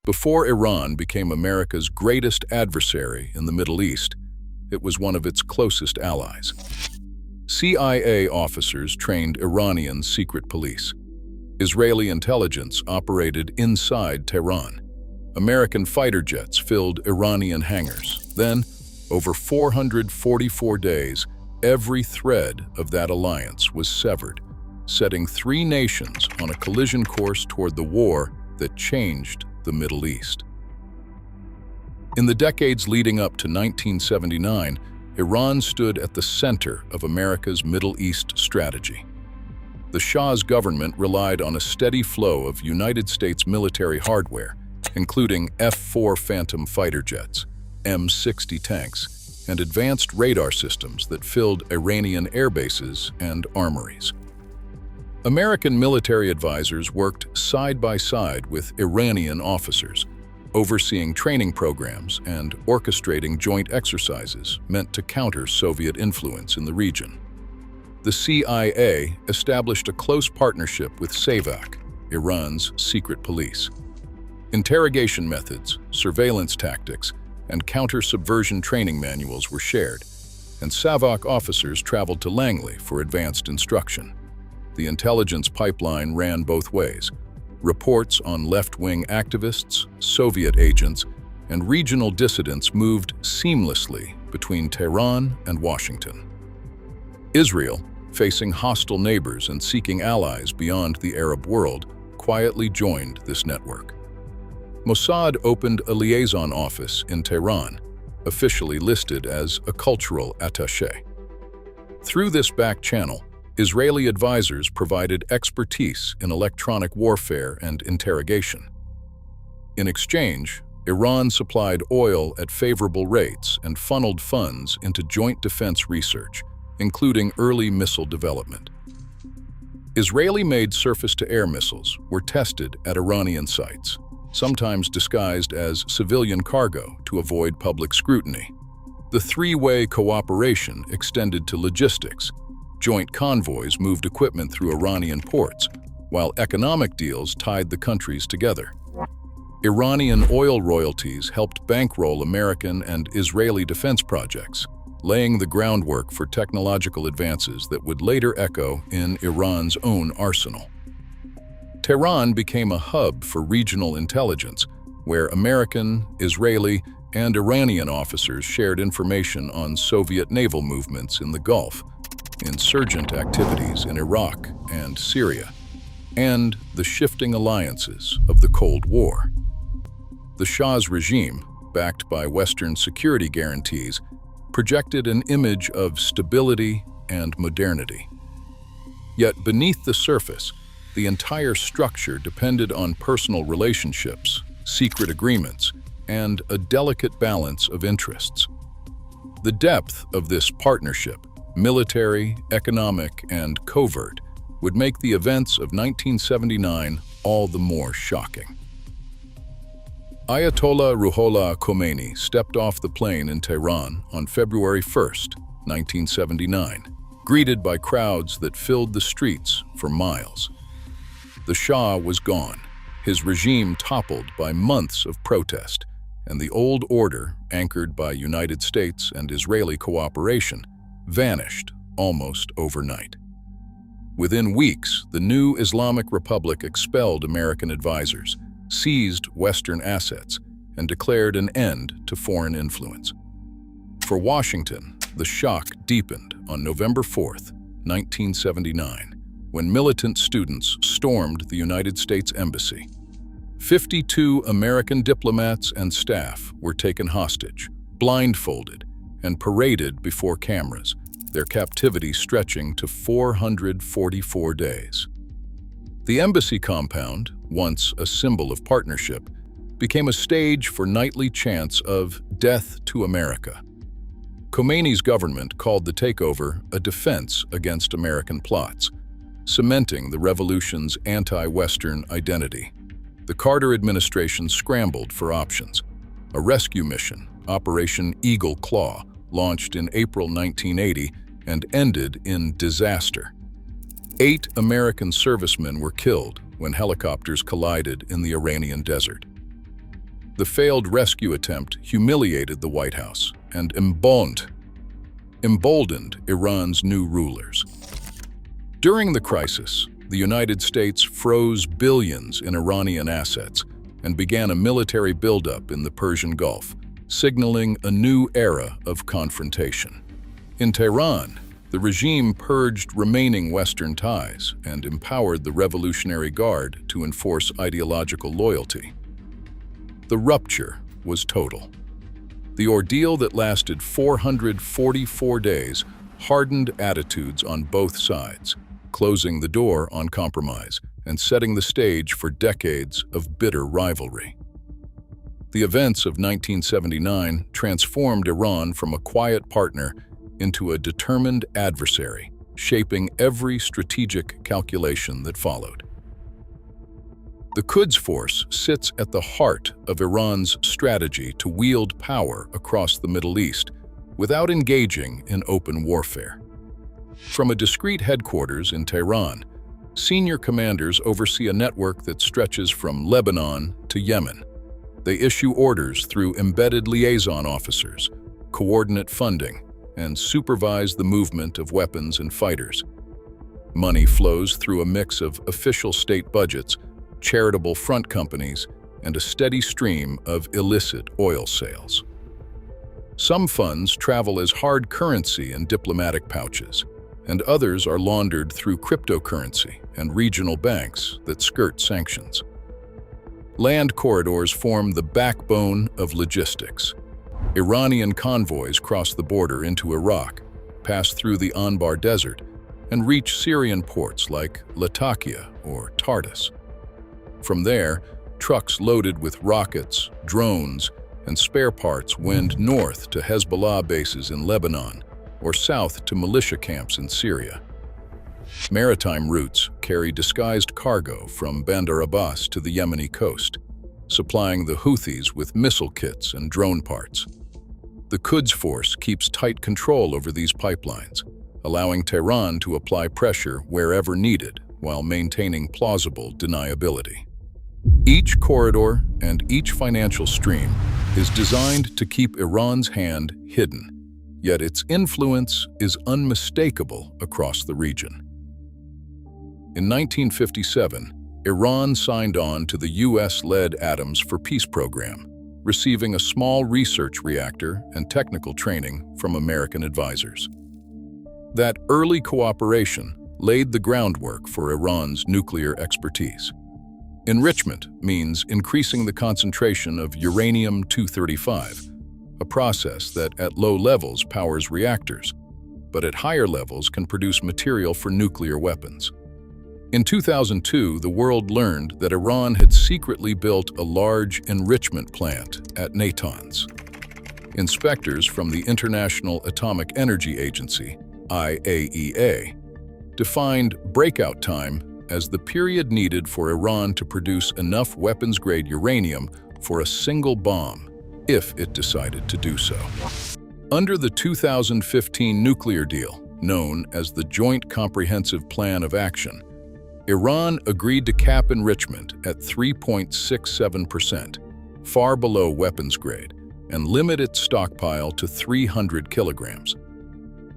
Before Iran became America's greatest adversary in the Middle East, it was one of its closest allies. CIA officers trained Iranian secret police. Israeli intelligence operated inside Tehran. American fighter jets filled Iranian hangars. Then, over 444 days, every thread of that alliance was severed, setting three nations on a collision course toward the war that changed the Middle East. In the decades leading up to 1979, Iran stood at the center of America's Middle East strategy. The Shah's government relied on a steady flow of United States military hardware, including F-4 Phantom fighter jets, M-60 tanks, and advanced radar systems that filled Iranian air bases and armories. American military advisors worked side by side with Iranian officers, overseeing training programs and orchestrating joint exercises meant to counter Soviet influence in the region. The CIA established a close partnership with SAVAK, Iran's secret police. Interrogation methods, surveillance tactics, and counter-subversion training manuals were shared, and SAVAK officers traveled to Langley for advanced instruction. The intelligence pipeline ran both ways. Reports on left-wing activists, Soviet agents, and regional dissidents moved seamlessly between Tehran and Washington. Israel, facing hostile neighbors and seeking allies beyond the Arab world, quietly joined this network. Mossad opened a liaison office in Tehran, officially listed as a cultural attaché. Through this back channel, Israeli advisors provided expertise in electronic warfare and interrogation. In exchange, Iran supplied oil at favorable rates and funneled funds into joint defense research, including early missile development. Israeli-made surface-to-air missiles were tested at Iranian sites, sometimes disguised as civilian cargo to avoid public scrutiny. The three-way cooperation extended to logistics. Joint convoys moved equipment through Iranian ports, while economic deals tied the countries together. Iranian oil royalties helped bankroll American and Israeli defense projects, laying the groundwork for technological advances that would later echo in Iran's own arsenal. Tehran became a hub for regional intelligence, where American, Israeli, and Iranian officers shared information on Soviet naval movements in the Gulf, insurgent activities in Iraq and Syria, and the shifting alliances of the Cold War. The Shah's regime, backed by Western security guarantees, projected an image of stability and modernity. Yet beneath the surface, the entire structure depended on personal relationships, secret agreements, and a delicate balance of interests. The depth of this partnership, military, economic, and covert, would make the events of 1979 all the more shocking. Ayatollah Ruhollah Khomeini stepped off the plane in Tehran on February 1, 1979, greeted by crowds that filled the streets for miles. The Shah was gone, his regime toppled by months of protest, and the old order, anchored by United States and Israeli cooperation, vanished almost overnight. Within weeks, the new Islamic Republic expelled American advisors, seized Western assets, and declared an end to foreign influence. For Washington, the shock deepened on November 4, 1979, when militant students stormed the United States Embassy. 52 American diplomats and staff were taken hostage, blindfolded, and paraded before cameras, their captivity stretching to 444 days. The embassy compound, once a symbol of partnership, became a stage for nightly chants of "Death to America." Khomeini's government called the takeover a defense against American plots, cementing the revolution's anti-Western identity. The Carter administration scrambled for options. A rescue mission, Operation Eagle Claw, launched in April 1980 and ended in disaster. 8 American servicemen were killed when helicopters collided in the Iranian desert. The failed rescue attempt humiliated the White House and emboldened Iran's new rulers. During the crisis, the United States froze billions in Iranian assets and began a military buildup in the Persian Gulf, signaling a new era of confrontation. In Tehran, the regime purged remaining Western ties and empowered the Revolutionary Guard to enforce ideological loyalty. The rupture was total. The ordeal that lasted 444 days hardened attitudes on both sides, closing the door on compromise and setting the stage for decades of bitter rivalry. The events of 1979 transformed Iran from a quiet partner into a determined adversary, shaping every strategic calculation that followed. The Quds Force sits at the heart of Iran's strategy to wield power across the Middle East without engaging in open warfare. From a discreet headquarters in Tehran, senior commanders oversee a network that stretches from Lebanon to Yemen. They issue orders through embedded liaison officers, coordinate funding, and supervise the movement of weapons and fighters. Money flows through a mix of official state budgets, charitable front companies, and a steady stream of illicit oil sales. Some funds travel as hard currency in diplomatic pouches, and others are laundered through cryptocurrency and regional banks that skirt sanctions. Land corridors form the backbone of logistics. Iranian convoys cross the border into Iraq, pass through the Anbar Desert, and reach Syrian ports like Latakia or Tartus. From there, trucks loaded with rockets, drones, and spare parts wend north to Hezbollah bases in Lebanon or south to militia camps in Syria. Maritime routes carry disguised cargo from Bandar Abbas to the Yemeni coast, supplying the Houthis with missile kits and drone parts. The Quds Force keeps tight control over these pipelines, allowing Tehran to apply pressure wherever needed while maintaining plausible deniability. Each corridor and each financial stream is designed to keep Iran's hand hidden, yet its influence is unmistakable across the region. In 1957, Iran signed on to the US-led Atoms for Peace program, receiving a small research reactor and technical training from American advisors. That early cooperation laid the groundwork for Iran's nuclear expertise. Enrichment means increasing the concentration of uranium-235, a process that at low levels powers reactors, but at higher levels can produce material for nuclear weapons. In 2002, the world learned that Iran had secretly built a large enrichment plant at Natanz. Inspectors from the International Atomic Energy Agency, IAEA, defined breakout time as the period needed for Iran to produce enough weapons-grade uranium for a single bomb, if it decided to do so. Under the 2015 nuclear deal, known as the Joint Comprehensive Plan of Action, Iran agreed to cap enrichment at 3.67%, far below weapons grade, and limit its stockpile to 300 kilograms.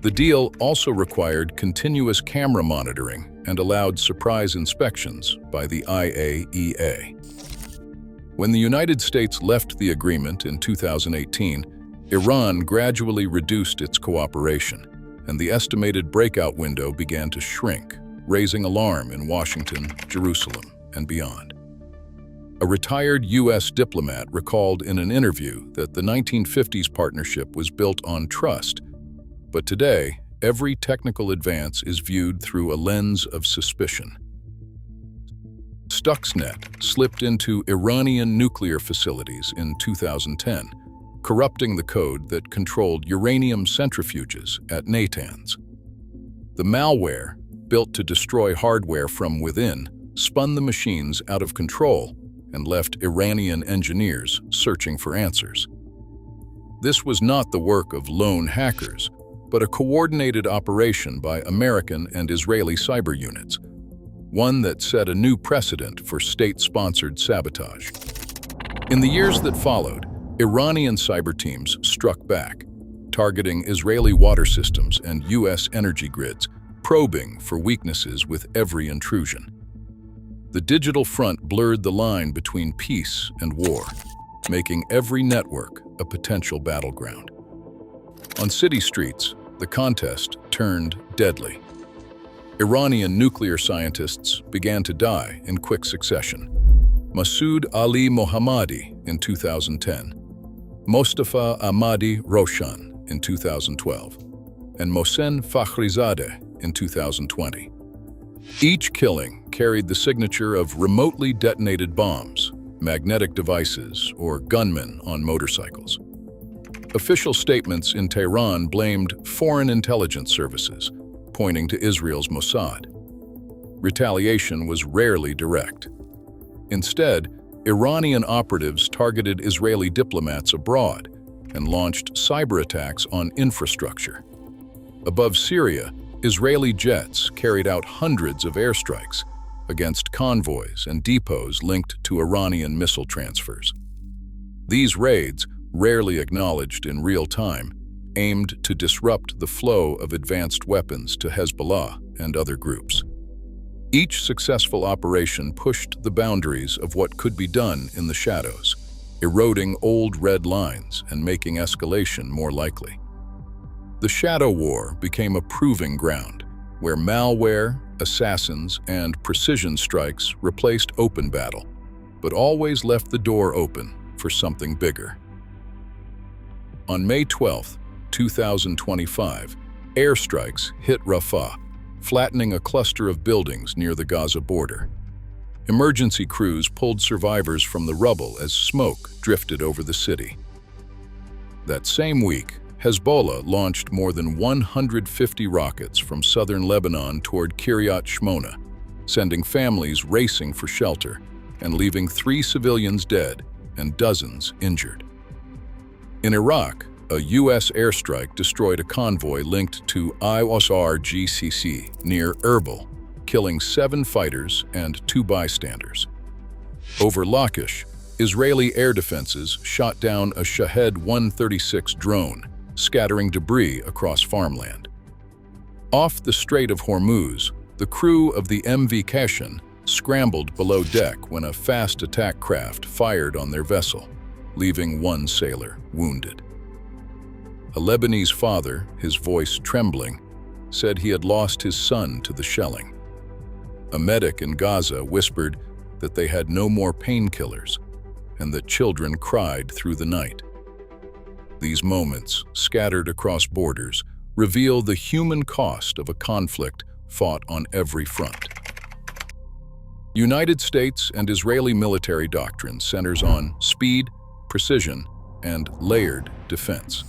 The deal also required continuous camera monitoring and allowed surprise inspections by the IAEA. When the United States left the agreement in 2018, Iran gradually reduced its cooperation, and the estimated breakout window began to shrink, raising alarm in Washington, Jerusalem, and beyond. A retired U.S. diplomat recalled in an interview that the 1950s partnership was built on trust, but today, every technical advance is viewed through a lens of suspicion. Stuxnet slipped into Iranian nuclear facilities in 2010, corrupting the code that controlled uranium centrifuges at Natanz. The malware, built to destroy hardware from within, spun the machines out of control and left Iranian engineers searching for answers. This was not the work of lone hackers, but a coordinated operation by American and Israeli cyber units, one that set a new precedent for state-sponsored sabotage. In the years that followed, Iranian cyber teams struck back, targeting Israeli water systems and U.S. energy grids, probing for weaknesses with every intrusion. The digital front blurred the line between peace and war, making every network a potential battleground. On city streets, the contest turned deadly. Iranian nuclear scientists began to die in quick succession. Masoud Ali Mohammadi in 2010, Mostafa Ahmadi Roshan in 2012, and Mohsen Fakhrizadeh in 2020. Each killing carried the signature of remotely detonated bombs, magnetic devices, or gunmen on motorcycles. Official statements in Tehran blamed foreign intelligence services, pointing to Israel's Mossad. Retaliation was rarely direct. Instead, Iranian operatives targeted Israeli diplomats abroad and launched cyberattacks on infrastructure. Above Syria, Israeli jets carried out hundreds of airstrikes against convoys and depots linked to Iranian missile transfers. These raids, rarely acknowledged in real time, aimed to disrupt the flow of advanced weapons to Hezbollah and other groups. Each successful operation pushed the boundaries of what could be done in the shadows, eroding old red lines and making escalation more likely. The shadow war became a proving ground, where malware, assassins, and precision strikes replaced open battle, but always left the door open for something bigger. On May 12, 2025, airstrikes hit Rafah, flattening a cluster of buildings near the Gaza border. Emergency crews pulled survivors from the rubble as smoke drifted over the city. That same week, Hezbollah launched more than 150 rockets from southern Lebanon toward Kiryat Shmona, sending families racing for shelter and leaving 3 civilians dead and dozens injured. In Iraq, a U.S. airstrike destroyed a convoy linked to IRGC near Erbil, killing 7 fighters and 2 bystanders. Over Lachish, Israeli air defenses shot down a Shahed 136 drone, scattering debris across farmland. Off the Strait of Hormuz, the crew of the MV Kashan scrambled below deck when a fast attack craft fired on their vessel, leaving 1 sailor wounded. A Lebanese father, his voice trembling, said he had lost his son to the shelling. A medic in Gaza whispered that they had no more painkillers and that children cried through the night. These moments, scattered across borders, reveal the human cost of a conflict fought on every front. United States and Israeli military doctrine centers on speed, precision, and layered defense.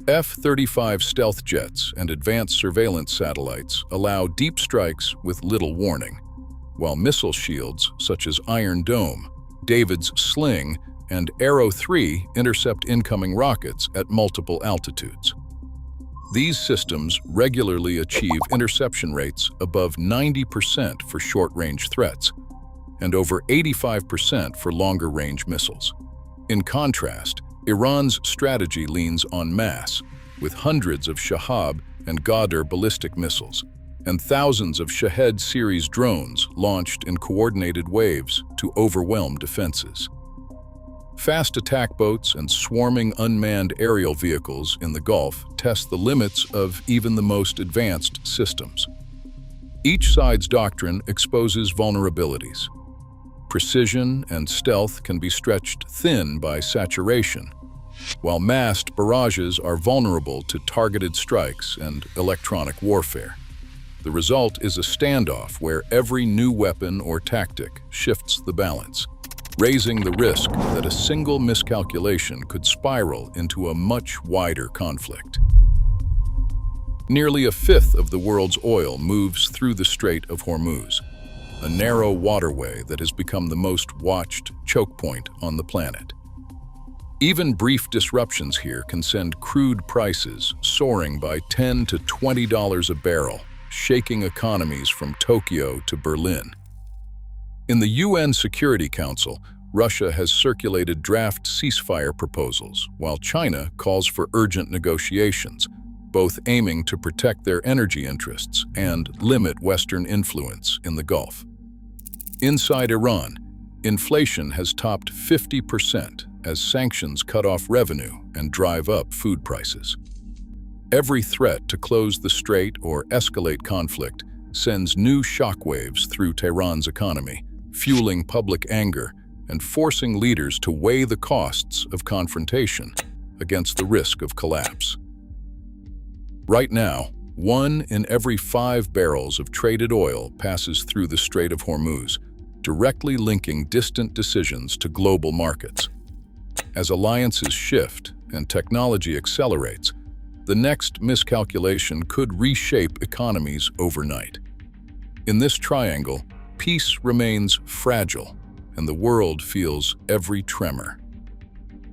F-35 stealth jets and advanced surveillance satellites allow deep strikes with little warning, while missile shields such as Iron Dome, David's Sling, and Arrow 3 intercept incoming rockets at multiple altitudes. These systems regularly achieve interception rates above 90% for short-range threats and over 85% for longer-range missiles. In contrast, Iran's strategy leans on mass, with hundreds of Shahab and Ghadr ballistic missiles, and thousands of Shahed series drones launched in coordinated waves to overwhelm defenses. Fast attack boats and swarming unmanned aerial vehicles in the Gulf test the limits of even the most advanced systems. Each side's doctrine exposes vulnerabilities. Precision and stealth can be stretched thin by saturation, while massed barrages are vulnerable to targeted strikes and electronic warfare. The result is a standoff where every new weapon or tactic shifts the balance, raising the risk that a single miscalculation could spiral into a much wider conflict. Nearly a fifth of the world's oil moves through the Strait of Hormuz, a narrow waterway that has become the most watched choke point on the planet. Even brief disruptions here can send crude prices soaring by $10 to $20 a barrel, shaking economies from Tokyo to Berlin. In the UN Security Council, Russia has circulated draft ceasefire proposals, while China calls for urgent negotiations, both aiming to protect their energy interests and limit Western influence in the Gulf. Inside Iran, inflation has topped 50% as sanctions cut off revenue and drive up food prices. Every threat to close the strait or escalate conflict sends new shockwaves through Tehran's economy, fueling public anger and forcing leaders to weigh the costs of confrontation against the risk of collapse. Right now, 1 in every 5 barrels of traded oil passes through the Strait of Hormuz, directly linking distant decisions to global markets. As alliances shift and technology accelerates, the next miscalculation could reshape economies overnight. In this triangle, peace remains fragile, and the world feels every tremor.